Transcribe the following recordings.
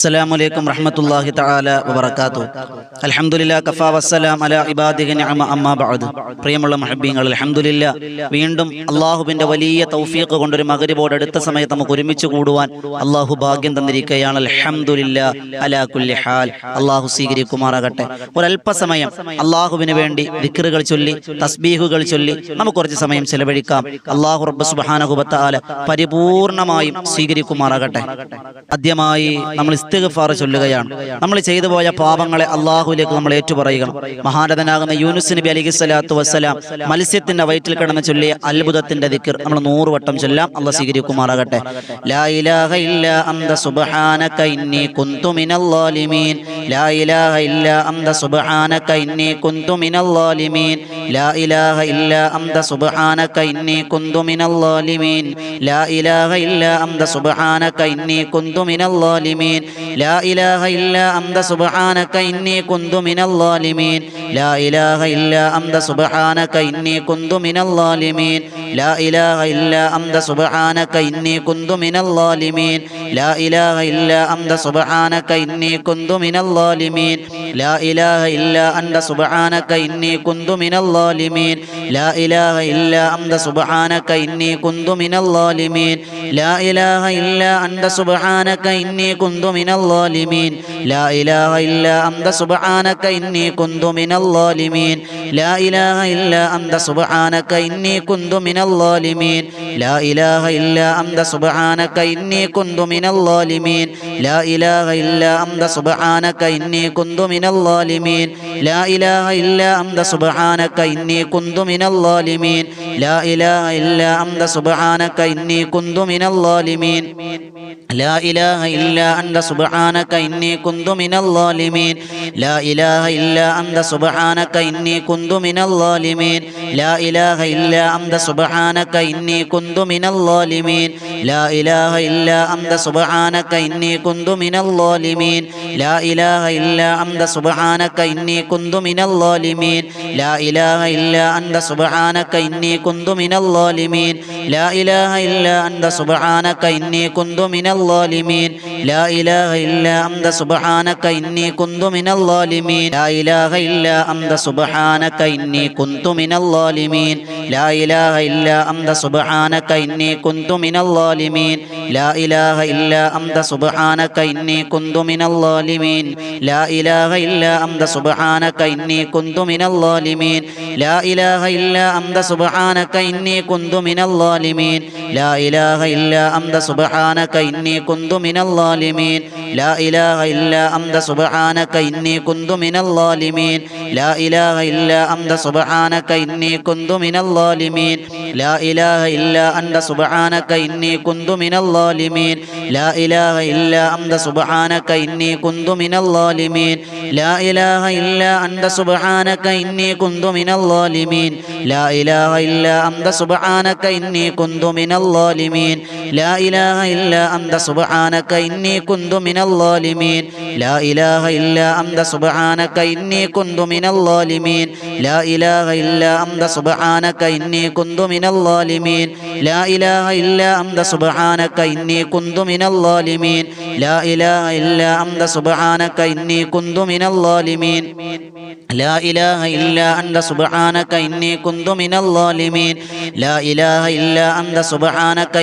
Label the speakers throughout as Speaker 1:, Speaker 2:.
Speaker 1: السلام عليكم ورحمة الله تعالى وبركاته. الحمد لله كفى والسلام على عباده نعم أما بعد. പ്രിയമുള്ള മുഹബ്ബീങ്ങൾ, അൽഹംദുലില്ലാ വീണ്ടും അല്ലാഹുവിന്റെ വലിയ തൗഫീഖ് കൊണ്ടൊരു മഗ്രിബോട് അടുത്ത സമയത്ത് നമുക്ക് ഒരുമിച്ച് കൂടുവാൻ അല്ലാഹു ഭാഗ്യം തന്നിരിക്കുകയാണ്. അൽഹംദുലില്ലാ അലാ കുല്ലി ഹാൽ. അല്ലാഹു സ്വീകരിക്കുമാറാകട്ടെ. ഒരല്പസമയം അല്ലാഹുവിന് വേണ്ടി ദിക്റുകൾ ചൊല്ലി തസ്ബീഹുകൾ ചൊല്ലി നമുക്ക് കുറച്ച് സമയം ചെലവഴിക്കാം. അല്ലാഹു റബ്ബ് സുബ്ഹാനഹു വ തആല പരിപൂർണമായും സ്വീകരിക്കുമാറാകട്ടെ. ആദ്യമായി നമ്മൾ ഇസ്തിഗ്ഫാർ ചൊല്ലുകയാണ്. നമ്മൾ ചെയ്തു പോയ പാപങ്ങളെ അല്ലാഹുവിലേക്ക് നമ്മൾ ഏറ്റുപറയുകയാണ്. മഹാരഥനാകുന്ന യൂനുസ് നബി അലൈഹിസ്സലാത്തു വസ്സലാം മത്സ്യത്തിന്റെ വയറ്റിൽ കിടന്ന് ചൊല്ലിയ അത്ഭുതത്തിന്റെ ദിക്ർ നമ്മൾ 100 വട്ടം ചൊല്ലാം. അല്ലാഹു സ്വീകരിക്കുമാറാകട്ടെ. ലാ ഇലാഹ ഇല്ലാ അൻത സുബ്ഹാനക ഇന്നി കുന്തു മിനൽ ളാലിമീൻ. ലാ ഇലാഹ ഇല്ലാ അൻത സുബ്ഹാനക ഇന്നി കുന്തു മിനൽ ളാലിമീൻ. ലാ ഇലാഹ ഇല്ലാ അൻത സുബ്ഹാനക ഇന്നി കുന്തു മിനൽ ളാലിമീൻ. ലാ ഇലാഹ ഇല്ലാ അൻത സുബ്ഹാനക ഇന്നി കുന്തു മിനൽ ളാലിമീൻ. ലാ ഇലാഹ ഇല്ലാ അൻത സുബ്ഹാനക ഇന്നി കുന്തു മിനൽ ളാലിമീൻ. ലാ ഇലാഹ ഇല്ലാ അൻത സുബ്ഹാനക ഇന്നി കുന്തു മിനൽ ളാലിമീൻ. ലാ ഇലാഹ ഇല്ലാ അൻത സുബ്ഹാനക ഇന്നി കുന്തു മിനൽ ളാലിമീൻ. ലാ ഇലാഹ ഇല്ലാ അൻത സുബ്ഹാനക ഇന്നി കുന്തു മിനൽ ളാലിമീൻ. ലാ ഇലാഹ ഇല്ലാ അൻത സുബ്ഹാനക ഇന്നി കുന്തു മിനൽ ളാലിമീൻ. ലാ ഇലാഹ ഇല്ലാ അൻത സുബ്ഹാനക ഇന്നി കുന്തു മിനൽ ളാലിമീൻ. ലാ ഇലാഹ ഇല്ലാ അൻത സുബ്ഹാനക ഇന്നി കുന്തു മിനൽ ളാലിമീൻ. ലാ ഇലാഹ ഇല്ലാ അൻത സുബ്ഹാനക ഇന്നി കുന്തു മിനൽ ളാലിമീൻ. ലാ ഇലാഹ ഇല്ലാ അൻത സുബ്ഹാനക ഇന്നി കുന്തു മിനൽ ളാലിമീൻ. ലാ ഇലാഹ ഇല്ലാ അൻത സുബ്ഹാനക ഇന്നി കുന്തു മിനൽ ളാലിമീൻ. ലാ ഇലാഹ ഇല്ലാ അൻത സുബ്ഹാനക ഇന്നി കുന്തു മിനൽ ളാലിമീൻ. ലാ ഇലാഹ ഇല്ലാ അൻത സുബ്ഹാനക ഇന്നി കുന്തു മിനൽ ളാലിമീൻ. ലാ ഇലാഹ ഇല്ലാ അൻത സുബ്ഹാനക ഇന്നി കുന്തു മിനൽ ളാലിമീൻ. ലാ ഇലാഹ ഇല്ലാ അൻത സുബ്ഹാനക ഇന്നി കുന്തു മിനൽ ളാലിമീൻ. ലാ ഇലാഹ ഇല്ലാ അൻത സുബ്ഹാനക ഇന്നി കുന്തു മിനൽ ളാലിമീൻ. ലാ ഇലാഹ ഇല്ലാ അൻത സുബ്ഹാനക ഇന്നി കുന്തു മിനൽ ളാലിമീൻ. ലാ ഇലാഹ ഇല്ലാ അൻത സുബ്ഹാനക ഇന്നി കുന്തു മിനൽ ളാലിമീൻ. ലാ ഇലാഹ ഇല്ലാ അൻത സുബ്ഹാനക ഇന്നി കുന്തു മിനൽ ളാലിമീൻ. ലാ ഇലാഹ ഇല്ലാ അൻത സുബ്ഹാനക ഇന്നി കുന്തു മിനൽ ളാലിമീൻ. ലാ ഇലാഹ ഇല്ലാ അൻത സുബ്ഹാനക ഇന്നി കുന്തു മിനൽ ളാലിമീൻ. ലാ ഇലാഹ ഇല്ലാ അൻത സുബ്ഹാനക ഇന്നി കുന്തു മിനൽ ളാലിമീൻ. ലാ ഇലാഹ ഇല്ലാ അൻത സുബ്ഹാനക ഇന്നി കുന്തു മിനൽ ളാലിമീൻ. ലാ ഇലാഹ ഇല്ലാ അൻത സുബ്ഹാനക ഇന്നി കുന്തു മിനൽ ളാലിമീൻ. ലാ ഇലാഹ ഇല്ലാ അൻത സുബ്ഹാനക ഇന്നി കുന്തു മിനൽ ളാലിമീൻ. ലാ ഇലാഹ ഇല്ലാ അൻത സുബ്ഹാനക ഇന്നി കുന്തു മിനൽ ളാലിമീൻ. ലാ ഇലാഹ ഇല്ലാ അൻത സുബ്ഹാനക ഇന്നി കുന്തു മിനൽ ളാലിമീൻ. ലാ ഇലാഹ ഇല്ലാ അൻത സുബ്ഹാനക ഇന്നി കുന്തു മിനൽ ളാലിമീൻ. ലാ ഇലാഹ ഇല്ലാ അൻത സുബ്ഹാനക ഇന്നി കുന്തു മിനൽ ളാലിമീൻ. ലാ ഇലാഹ ഇല്ലാ അൻത സുബ്ഹാനക ഇന്നി കുന്തു മിനൽ ളാലിമീൻ. ലാ ഇലാഹ ഇല്ലാ അൻത സുബ്ഹാനക ഇന്നി കുന്തു മിനൽ ളാലിമീൻ. ലാ ഇലാഹ ഇല്ലാ അൻത സുബ്ഹാനക ഇന്നി കുന്തു മിനൽ ളാലിമീൻ. ലാ ഇലാഹ ഇല്ലാ അൻത സുബ്ഹാനക ഇന്നി കുന്തു മിനൽ ളാലിമീൻ. ലാ ഇലാഹ ഇല്ലാ അൻത സുബ്ഹാനക ഇന്നി കുന്തു മിനൽ ളാലിമീൻ. ലാ ഇലാഹ ഇല്ലാ അൻത സുബ്ഹാനക ഇന്നി കുന്തു മിനൽ ളാലിമീൻ. ലാ ഇലാഹ ഇല്ലാ അൻത സുബ്ഹാനക ഇന്നി കുന്തു മിനൽ ളാലിമീൻ. ലാ ഇലാഹ ഇല്ലാ അൻത സുബ്ഹാനക ഇന്നി കുന്തു മിനൽ ളാലിമീൻ. ലാ ഇലാഹ ഇല്ലാ അൻത സുബ്ഹാനക ഇന്നി കുന്തു മിനൽ ളാലിമീൻ. ലാ ഇലാഹ ഇല്ലാ അൻത സുബ്ഹാനക ഇന്നി കുന്തു മിനൽ ളാലിമീൻ. ലാ ഇലാഹ ഇല്ലാ അൻത സുബ്ഹാനക ഇന്നി കുന്തു മിനൽ ളാലിമീൻ. ലാ ഇലാഹ ഇല്ലാ അൻത സുബ്ഹാനക ഇന്നി കുന്തു മിനൽ ളാലിമീൻ. ലാ ഇലാഹ ഇല്ലാ അൻത സുബ്ഹാനക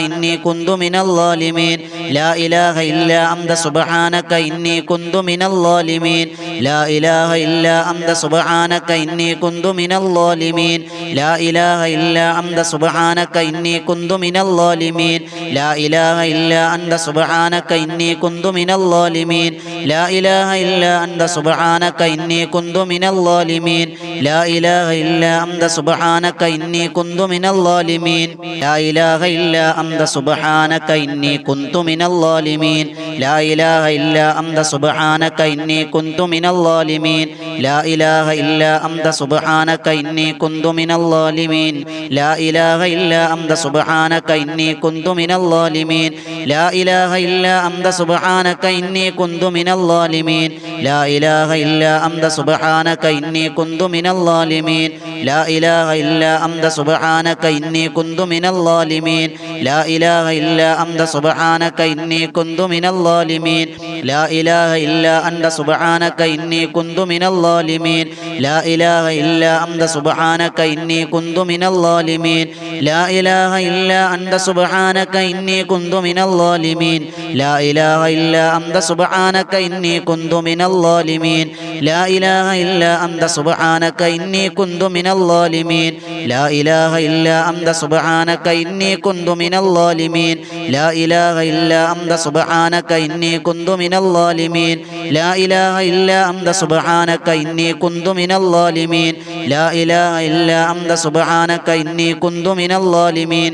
Speaker 1: ഇന്നി കുന്തു മിനൽ ളാലിമീൻ. ലാ ഇലാഹ ഇല്ലാ അൻത സുബ്ഹാനക ഇന്നി കുന്തു മിനൽ ളാലിമീൻ. ലാ ഇലാഹ ഇല്ലാ അൻത സുബ്ഹാനക ഇന്നി കുന്തു മിനൽ ളാലിമീൻ. ലാ ഇലാഹ ഇല്ലാ അൻത സുബ്ഹാനക ഇന്നി കുന്തു മിനൽ ളാലിമീൻ. ലാ ഇലാഹ ഇല്ലാ അൻത സുബ്ഹാനക ഇന്നി കുന്തു മിനൽ ളാലിമീൻ. ലാ ഇലാഹ ഇല്ലാ അൻത സുബ്ഹാനക ഇന്നി കുന്തു മിനൽ ളാലിമീൻ. ലാ ഇലാഹ ഇല്ലാ അൻത സുബ്ഹാനക ഇന്നി കുന്തു മിനൽ ളാലിമീൻ. ലാ ഇലാഹ ഇല്ലാ അൻത സുബ്ഹാനക ഇന്നി കുന്തു മിനൽ ളാലിമീൻ. ലാ ഇലാഹ ഇല്ലാ അൻത സുബ്ഹാനക ഇന്നി കുന്തു മിനൽ ളാലിമീൻ. ലാ ഇലാഹ ഇല്ലാ അൻത സുബ്ഹാനക ഇന്നി കുന്തു മിനൽ ളാലിമീൻ. ലാ ഇലാഹ ഇല്ലാ അൻത സുബ്ഹാനക ഇന്നി കുന്തു മിനൽ ളാലിമീൻ. ലാ ഇലാഹ ഇല്ലാ അൻത സുബ്ഹാനക ഇന്നി കുന്തു മിനൽ ളാലിമീൻ. لا إله إلا أنت سبحانك إني كنت من الظالمين لا إله إلا أنت سبحانك إني كنت من الظالمين لا إله إلا أنت سبحانك إني كنت من الظالمين لا إله إلا أنت سبحانك إني كنت من الظالمين لا إله إلا أنت سبحانك إني كنت من الظالمين لا إله إلا أنت سبحانك إني كنت من الظالمين لا إله إلا أنت سبحانك إني كنت من الظالمين لا إله إلا أنت سبحانك إني كنت من الظالمين لا إله إلا أنت سبحانك إني كنت من الظالمين لا إله إلا أنت سبحانك إني كنت من الظالمين لا إله إلا أنت سبحانك إني كنت من الظالمين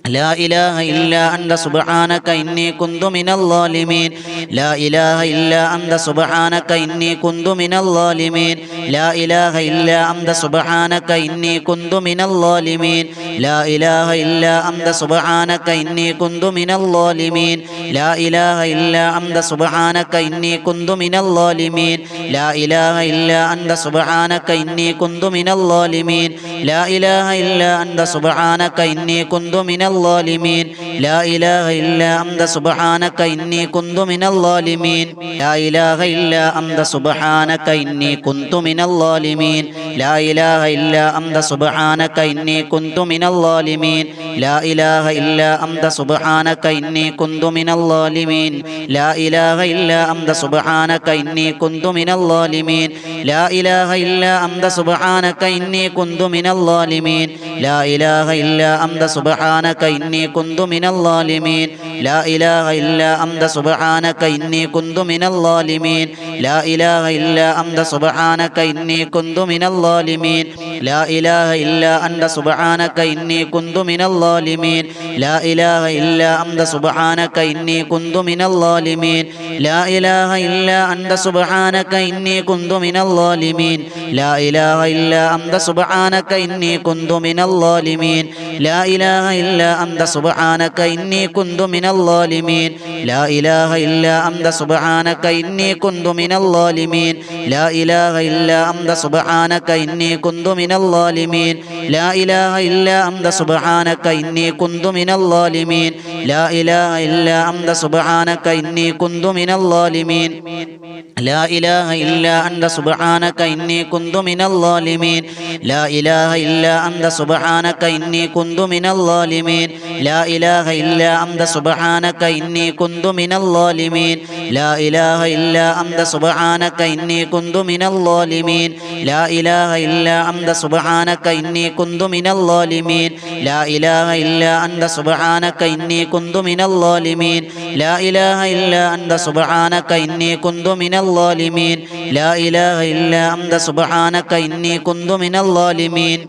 Speaker 1: لا إله إلا أنت سبحانك إني كنت من الظالمين لا إله إلا أنت سبحانك إني كنت من الظالمين لا إله إلا أنت سبحانك إني كنت من الظالمين لا إله إلا أنت سبحانك إني كنت من الظالمين لا إله إلا أنت سبحانك إني كنت من الظالمين لا إله إلا أنت سبحانك إني كنت من الظالمين لا إله إلا أنت سبحانك إني كنت من الظالمين لا إله إلا أنت سبحانك إني كنت من الظالمين لا إله إلا أنت سبحانك إني كنت من الظالمين لا إله إلا أنت سبحانك إني كنت من الظالمين لا إله إلا أنت سبحانك إني كنت من الظالمين لا إله إلا أنت سبحانك إني كنت من الظالمين لا إله إلا أنت سبحانك إني كنت من الظالمين لا إله إلا أنت سبحانك إني كنت من الظالمين لا إله إلا أنت سبحانك إني كنت من الظالمين لا إله إلا أنت سبحانك إني كنت من الظالمين لا إله إلا أنت سبحانك إني كنت من الظالمين لا إله إلا أنت سبحانك إني كنت من الظالمين لا إله إلا أنت سبحانك إني كنت من الظالمين لا إله إلا أنت سبحانك إني كنت من الظالمين لا إله إلا أنت سبحانك إني كنت من الظالمين لا إله إلا أنت سبحانك إني كنت من الظالمين لا إله إلا أنت سبحانك إني كنت من الظالمين لا إله إلا أنت سبحانك إني كنت من الظالمين لا إله إلا أنت سبحانك إني كنت من الظالمين لا إله إلا أنت سبحانك إني كنت من الظالمين لا إله إلا أنت سبحانك إني كنت من الظالمين لا إله إلا أنت سبحانك إني كنت من الظالمين لا إله إلا أنت سبحانك إني كنت من الظالمين لا إله إلا أنت سبحانك إني كنت من الظالمين لا إله إلا أنت سبحانك إني كنت من الظالمين لا إله إلا أنت سبحانك إني كنت من الظالمين لا إله إلا أنت سبحانك إني كنت من الظالمين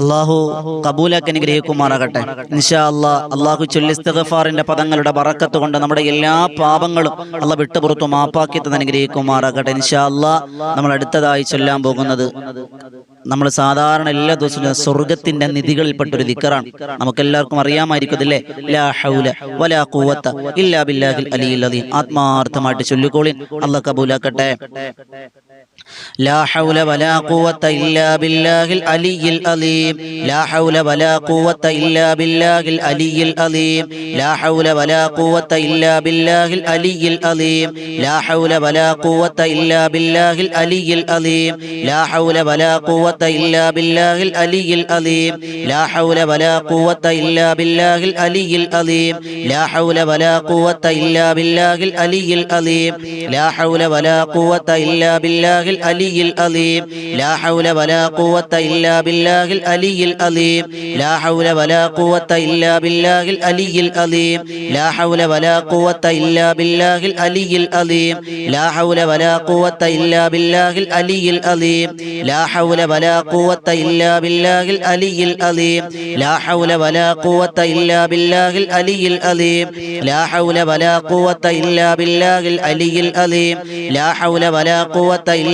Speaker 1: അല്ലാഹു കബൂലാക്കി അനുഗ്രഹിക്കുമാറാകട്ടെ. ഇൻഷാ അല്ലാഹ് അല്ലാഹു ചൊല്ലി ഇസ്തിഗ്ഫാറിന്റെ പദങ്ങളുടെ ബറക്കത്ത് കൊണ്ട് നമ്മുടെ എല്ലാ പാപങ്ങളും അല്ലാഹ് വിട്ടുപുറത്തു മാപ്പാക്കി തന്നെ അനുഗ്രഹിക്കുമാറാകട്ടെ. ഇൻഷാ അല്ലാഹ് നമ്മൾ അടുത്തതായി ചൊല്ലാൻ പോകുന്നത് നമ്മൾ സാധാരണ എല്ലാ ദിവസവും സ്വർഗത്തിന്റെ നിധികളിൽപ്പെട്ടൊരു ദിക്റാണ്. നമുക്കെല്ലാവർക്കും അറിയാമായിരിക്കും അല്ലേ? ലാ ഹൗല വലാ ഖുവത ഇല്ലാ ബില്ലാഹിൽ അലിയിൽ അദീം. ആത്മാർത്ഥമായിട്ട് ചൊല്ലിക്കോളിൻ, അല്ലാഹ് കബൂലാക്കട്ടെ. لا حول ولا قوة إلا بالله العلي العظيم لا حول ولا قوة إلا بالله العلي العظيم لا حول ولا قوة إلا بالله العلي العظيم لا حول ولا قوة إلا بالله العلي العظيم لا حول ولا قوة إلا بالله العلي العظيم لا حول ولا قوة إلا بالله العلي العظيم لا حول ولا قوة إلا بالله العلي العظيم لا حول ولا قوة إلا بالله العلي العظيم لا حول ولا قوة إلا بالله العلي العظيم لا حول ولا قوة إلا بالله العلي العظيم لا حول ولا قوة إلا بالله العلي العظيم لا حول ولا قوة إلا بالله العلي العظيم لا حول ولا قوة إلا بالله العلي العظيم لا حول ولا قوة إلا بالله العلي العظيم لا حول ولا قوة إلا بالله العلي العظيم لا حول ولا قوة إلا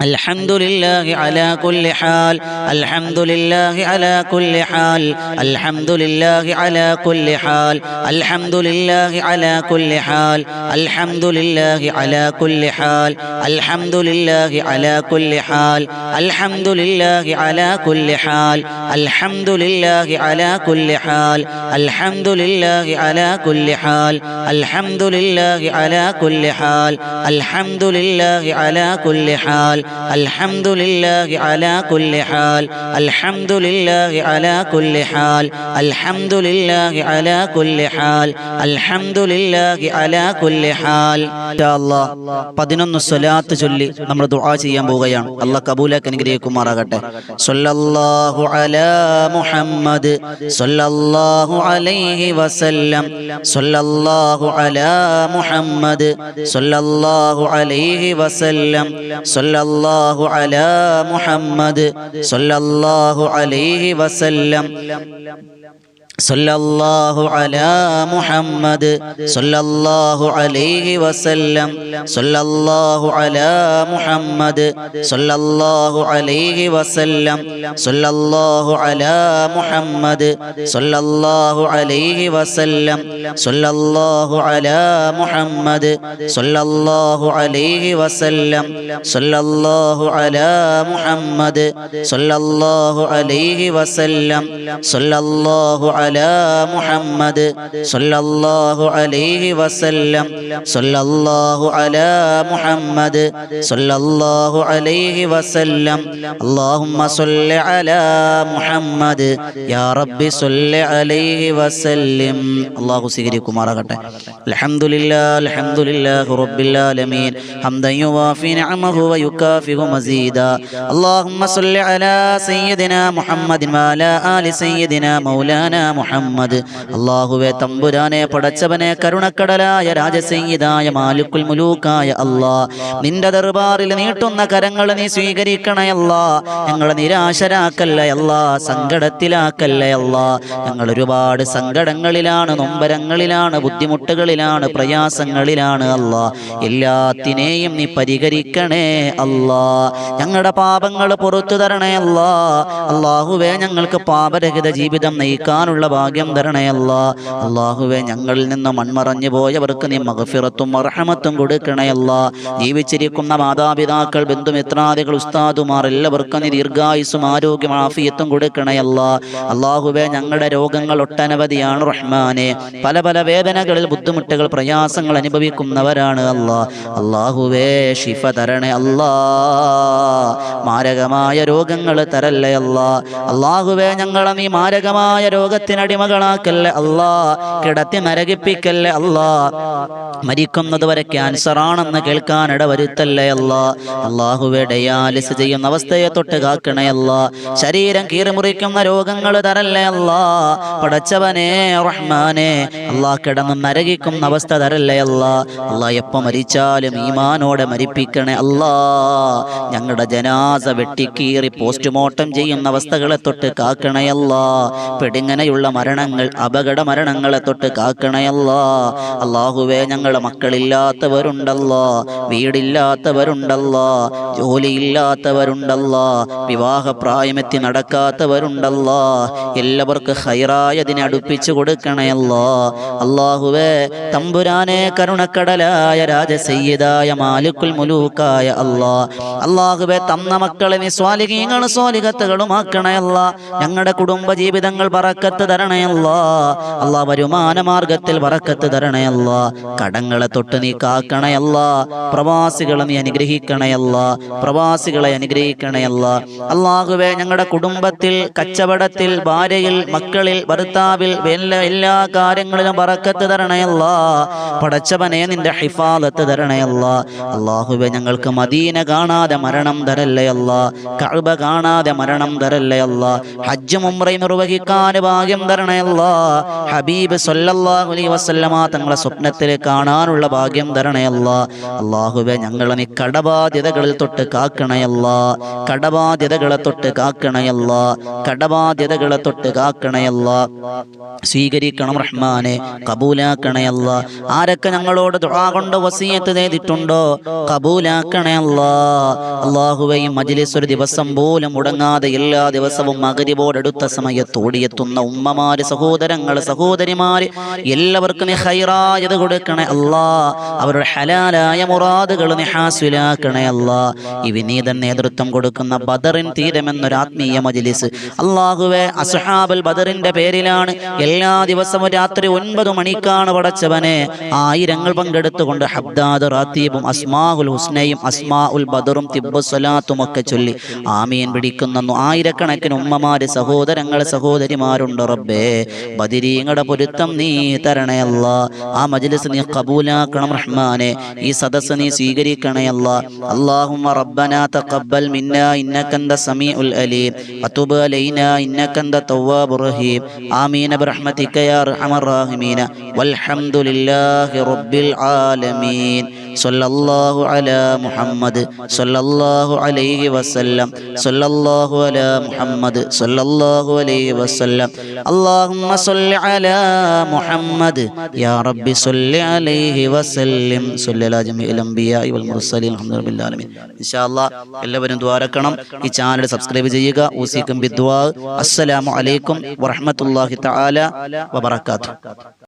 Speaker 1: الحمد لله على كل حال الحمد لله على كل حال الحمد لله على كل حال الحمد لله على كل حال الحمد لله على كل حال الحمد لله على كل حال الحمد لله على كل حال الحمد لله على كل حال الحمد لله على كل حال الحمد لله على كل حال الحمد لله على كل حال الحمد لله على كل حال الحمد لله على كل حال الحمد لله على كل حال الحمد لله على كل حال അല്ലാഹ് 11 സ്വലാത്ത് ചൊല്ലി നമ്മൾ ദുആ ചെയ്യാൻ പോവുകയാണ്. അല്ലാഹ് കബൂലാക്കി അനുഗ്രഹിക്കുമാറാകട്ടെ. സ്വല്ലല്ലാഹു അലാ മുഹമ്മദ് സ്വല്ലല്ലാഹു അലൈഹി വസല്ലം സ്വല്ലല്ലാഹു അലാ മുഹമ്മദ് സ്വല്ലല്ലാഹു അലൈഹി വസല്ലം സ്വല്ലല്ലാഹു അലാ മുഹമ്മദ് സ്വല്ലല്ലാഹു അലൈഹി വസല്ലം സല്ലല്ലാഹു അലാ മുഹമ്മദ് സല്ലല്ലാഹു അലൈഹി വസല്ലം സല്ലല്ലാഹു അലാ മുഹമ്മദ് സല്ലല്ലാഹു അലൈഹി വസല്ലം സല്ലല്ലാഹു അലാ മുഹമ്മദ് സല്ലല്ലാഹു അലൈഹി വസല്ലം സല്ലല്ലാഹു അലാ മുഹമ്മദ് സല്ലല്ലാഹു അലൈഹി വസല്ലം സല്ലല്ലാഹു അലാ മുഹമ്മദ് സല്ലല്ലാഹു അലൈഹി വസല്ലം സല്ലല്ലാഹു على محمد صلى الله عليه وسلم صلى الله على محمد صلى الله عليه وسلم اللهم صل على محمد يا رب صل عليه وسلم الله سيغريكم ആറാകട്ടെ. الحمد لله رب العالمين حمدا يوافي نعمه ويكافئ مزيدا اللهم صل على سيدنا محمد وعلى آل سيدنا مولانا മുഹമ്മദ്. അല്ലാഹുവേ തമ്പുരാനെ പടച്ചവനെ കരുണക്കടലായ രാജസയ്യിദായ മാലിക്കുൽ മുലൂക്കായ അല്ലാഹ് നിന്റെ ദർബാറിൽ നീട്ടുന്ന കരങ്ങൾ നീ സ്വീകരിക്കണേ അല്ലാഹ്. ഞങ്ങളെ നിരാശരാക്കല്ലേ അല്ലാഹ്, സങ്കടത്തിലാക്കല്ലേ അല്ലാഹ്. ഞങ്ങൾ ഒരുപാട് സങ്കടങ്ങളിലാണ്, നൊമ്പരങ്ങളിലാണ്, ബുദ്ധിമുട്ടുകളിലാണ്, പ്രയാസങ്ങളിലാണ് അല്ലാഹ്. എല്ലാത്തിനെയും നീ പരിഹരിക്കണേ അല്ലാഹ്. ഞങ്ങളുടെ പാപങ്ങൾ പുറത്തു തരണേ അല്ലാഹ്. അല്ലാഹുവേ ഞങ്ങൾക്ക് പാപരഹിത ജീവിതം നയിക്കാനുള്ള ഭാഗ്യം തരണേ അല്ലാഹ്. അല്ലാഹുവേ ഞങ്ങളിൽ നിന്ന് മൺമറഞ്ഞു പോയവർക്ക് നീ മഗ്ഫിറത്തും മർഹമത്തും കൊടുക്കണേ അല്ലാഹ്. ജീവിച്ചിരിക്കുന്ന മാതാപിതാക്കൾ, ബന്ധുമിത്രാദികൾ, ഉസ്താദുമാർ എല്ലാവർക്കും നീ ദീർഘായുസ്സും ആരോഗ്യം ആഫിയത്തും കൊടുക്കണേ അല്ലാഹ്. അല്ലാഹുവേ ഞങ്ങളുടെ രോഗങ്ങൾ ഒട്ടനവധിയാണ് റഹ്മാനെ. പല പല വേദനകളിൽ, ബുദ്ധിമുട്ടുകൾ, പ്രയാസങ്ങൾ അനുഭവിക്കുന്നവരാണ് അല്ലാഹ്. അല്ലാഹുവേ ശിഫ തരണേ അല്ലാഹ്. മാരകമായ രോഗങ്ങൾ തരല്ലേ അല്ലാഹ്. അല്ലാഹുവേ ഞങ്ങളെ നീ മാരകമായ രോഗത്തിനടിമകളാക്കല്ലേ അല്ലാഹ്. കിടത്തി നരകിപ്പിക്കല്ലേ അല്ലാഹ്. മരിക്കുന്നത് വരെ ക്യാൻസർ ആണെന്ന് കേൾക്കാനിട വരുത്തല്ലേ അല്ലാഹ്. അല്ലാഹുവേ ഡയാലിസ് ചെയ്യുന്ന അവസ്ഥയെ തൊട്ട് കാക്കണേ അല്ലാഹ്. ശരീരം കീറിമുറിക്കുന്ന രോഗങ്ങൾ തരല്ലേ അല്ലാഹ്. പടച്ചവനെ റഹ്മാനെ അല്ലാഹ് കിടന്ന് നരകിക്കുന്ന അവസ്ഥ തരല്ലേ അല്ലാഹ്. അല്ലാഹ് എപ്പോൾ മരിച്ചാലും ഈമാനോടെ മരിപ്പിക്കണേ അല്ലാഹ്. ഞങ്ങളുടെ ജനാസ വെട്ടിക്കീറി പോസ്റ്റ്മോർട്ടം ചെയ്യുന്ന അവസ്ഥകളെ തൊട്ട് കാക്കണേ അല്ലാഹ്. പെടിങ്ങനെയുള്ള മരണങ്ങൾ, അപകട മരണങ്ങളെ തൊട്ട് കാക്കണേ അല്ലാഹ്. അല്ലാഹുവേ ഞങ്ങളുടെ മക്കളില്ലാത്തവരുണ്ടല്ലോ, വീടില്ലാത്തവരുണ്ടല്ലോ, ജോലിയില്ലാത്തവരുണ്ടല്ലോ, വിവാഹപ്രായമെത്തി നടക്കാത്തവരുണ്ടല്ലോ. എല്ലാവർക്കും ഹൈറായതിനെ അടുപ്പിച്ചു കൊടുക്കണയല്ലോ. അല്ലാഹുവേ തമ്പുരാനെ കരുണക്കടലായ രാജസയ്യിദായ മാലിക്കുൽ മുലൂക്കായ അല്ലാഹ്. അല്ലാഹുവേ തന്ന മക്കളെ നീ സ്വാലിഹീങ്ങളും സ്വാലിഹത്തുകളുമാക്കണയല്ലാ. ഞങ്ങളുടെ കുടുംബ ജീവിതങ്ങൾ ബറക്കത്ത് തരണയല്ലാ. അല്ലാഹ് വരുമാന മാർഗത്തിൽ ബറക്കത്ത് തരണയല്ലാ. കടങ്ങളെ തൊട്ട് നീ കാക്കണയല്ലാ. പ്രവാസികളെ നീ അനുഗ്രഹിക്കണയല്ലാ. പ്രവാസികളെ അനുഗ്രഹിക്കണയല്ലാ. അല്ലാഹുവേ ഞങ്ങളുടെ കുടുംബത്തിൽ, കച്ചവടത്തിൽ, ഭാര്യയിൽ, മക്കളിൽ, ഭർത്താവിൽ എല്ലാ കാര്യങ്ങളിലും ബറക്കത്ത് തരണയല്ലാ. പടച്ചവനെ നിന്റെ ഹിഫാദത്ത് തരണയല്ലാ. അല്ലാഹുവേ ഞങ്ങൾക്ക് മദീന കാണാതെ മരണം തരല്ലേ അല്ലാ. കഅബ കാണാതെ മരണം തരല്ലേ അല്ലാ. ഹജ്ജും ഉംറയും നിർവഹിക്കാൻ ഭാഗ്യം തരണേ അല്ലാ. ഹബീബ് സല്ലല്ലാഹു അലൈഹി വസല്ലമ തങ്ങളെ സ്വപ്നത്തിൽ കാണാനുള്ള ഭാഗ്യം തരണേ അല്ലാ. അല്ലാഹുവേ ഞങ്ങളെ നീ കടബാധ്യതകളിൽ തൊട്ട് കാക്കണേ അല്ലാ. കടബാധ്യതകളെ തൊട്ട് കാക്കണേ അല്ലാ. കടബാധ്യതകളെ തൊട്ട് കാക്കണേ അല്ലാ. സ്വീകരിക്കണം റഹ്മാനെ, കബൂലാക്കണേ അല്ലാ. ആരൊക്കെ ഞങ്ങളോട് ദുആ കൊണ്ട് വസിയത്ത് ചെയ്തിട്ടുണ്ടോ കബൂലാക്കണേ അല്ലാ. അല്ലാഹുവേ ഈ മജ്ലിസ് ഒരു ദിവസം പോലും മുടങ്ങാതെ എല്ലാ ദിവസവും മഗ്രിബോടടുത്ത സമയത്ത് ഓടിയെത്തുന്ന ഉമ്മമാര്, സഹോദരങ്ങൾ, സഹോദരിമാര് എല്ലാവർക്കും നീ ഖൈറായത് കൊടുക്കണേ അല്ലാ. അവരുടെ ഹലാലായ മുറാദുകൾ നീ ഹാസിലാക്കണേ അല്ലാ. ഈ വിനീത നേതൃത്വം കൊടുക്കുന്ന ബദറിൻ തീരമെന്നൊരു ആത്മീയ മജ്ലിസ് അല്ലാഹുവേ അസ്ഹാബുൽ ബദറിന്റെ പേരിലാണ് എല്ലാ ദിവസവും രാത്രി 9 മണിക്കാണ് പടച്ചവനെ ആയിരങ്ങൾ പങ്കെടുത്തുകൊണ്ട് ഹബ്ദാദ് റാത്തീബും അസ്മാഉൽ ഹുസ്നയും അസ്മാഉൽ ബദറും തിബ്ബുസ് സ്വലാത്തും ഒക്കെ ചൊല്ലി ആമീൻ പിടിക്കുന്ന ആയിരക്കണക്കിന് ഉമ്മമാര്, സഹോദരങ്ങൾ, സഹോദരിമാരുണ്ട് റബ്ബേ. ബദരീങ്ങളുടെ പൊരുത്തം നീ തരണേ അല്ലാ. ആ മജ്ലിസ് നീ ഖബൂലാക്കണം റഹ്മാനെ. ഈ സദസ്സ് നീ സ്വീകരിക്കണേ അല്ലാ. അല്ലാഹുമ്മ റബ്ബനാ തഖബ്ബൽ മിന്നാ ഇന്നക അൻത സമീഉൽ അലീം വതുബ് അലൈനാ ഇന്നക അൻത തവ്വാബുർ റഹീം. ആമീൻ ബിറഹ്മതിക യാ അർഹമർ റഹീമീൻ. വൽഹംദുലില്ലാഹി റബ്ബിൽ ആലമീൻ. സല്ലല്ലാഹു അലാ മുഹമ്മദ് സല്ലല്ലാഹു അലൈഹി വസല്ലം. സല്ലല്ലാഹു അലാ മുഹമ്മദ് സല്ലല്ലാഹു അലൈഹി വസല്ലം. അല്ലാഹുമ്മ സ്വല്ലി അലാ മുഹമ്മദ് യാ റബ്ബി സ്വല്ലി അലൈഹി വസല്ലം. സ്വല്ലി അലാ ജമീഇൽ അംബിയാഇ വൽ മുർസലീൻ അൽഹംദുലില്ലാഹി ആമീൻ. ഇൻഷാ അല്ലാഹ് എല്ലാവരും ദുആരക്കണം. ഈ ചാനൽ സബ്സ്ക്രൈബ് ചെയ്യുക. ഊസിക്കും ബിദ്ദുആ. അസ്സലാമു അലൈക്കും വറഹ്മത്തുള്ളാഹി തആല വബറകാതുഹു.